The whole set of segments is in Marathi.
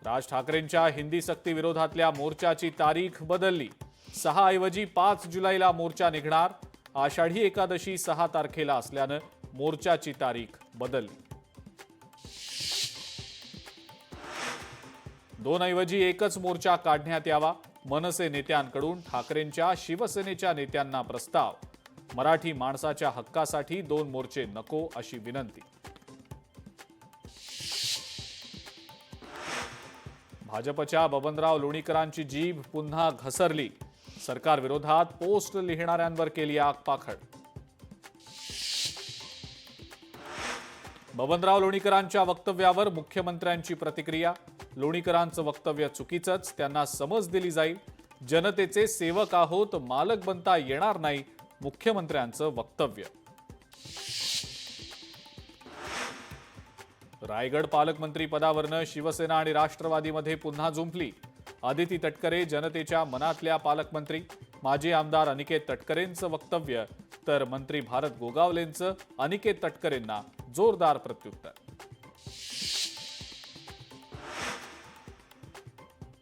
राज ठाकरेंच्या हिंदी सक्ती विरोधातल्या मोर्चाची तारीख बदलली. 6 ऐवजी 5 जुलैला मोर्चा निघणार. आषाढी एकादशी 6 तारखेला असल्यानं मोर्चाची तारीख बदलली. 2 ऐवजी एकच मोर्चा काढण्यात यावा. मनसे नेत्यांकडून ठाकरेंच्या शिवसेनेच्या नेत्यांना प्रस्ताव. मराठी माणसाच्या हक्कासाठी 2 मोर्चे नको अशी विनंती. भाजपच्या बबनराव लोणीकरांची जीभ पुन्हा घसरली. सरकार विरोधात पोस्ट लिहिणाऱ्यांवर केली आगपाखड. बबनराव लोणीकरांच्या वक्तव्यावर मुख्यमंत्र्यांची प्रतिक्रिया. लोणीकरांचं वक्तव्य चुकीचंच, त्यांना समज दिली जाईल. जनतेचे सेवक आहोत, मालक बनता येणार नाही, मुख्यमंत्र्यांचं वक्तव्य. रायगड पालकमंत्री पदावरनं शिवसेना आणि राष्ट्रवादीमध्ये पुन्हा जुंपली. आदिती तटकरे जनतेच्या मनातल्या पालकमंत्री. माजी आमदार अनिकेत तटकरेंचं वक्तव्य तर मंत्री भारत गोगावलेंचं अनिकेत तटकरेंना जोरदार प्रत्युत्तर.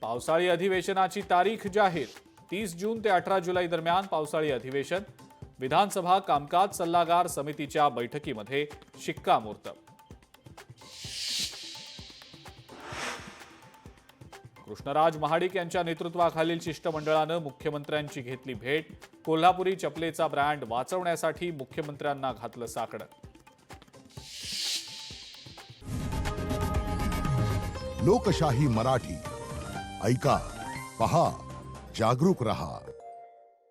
पावसाळी अधिवेशनाची तारीख जाहीर. 30 जून ते 18 जुलै दरम्यान पावसाळी अधिवेशन. विधानसभा कामकाज सल्लागार समितीच्या बैठकीमध्ये शिक्कामोर्तब. कृष्णराज महाडिक यांच्या नेतृत्वाखालील शिष्टमंडळानं मुख्यमंत्र्यांची घेतली भेट. कोल्हापुरी चपलेचा ब्रँड वाचवण्यासाठी मुख्यमंत्र्यांना घातलं साकडं. लोकशाही मराठी ऐका, पहा, जागरूक रहा.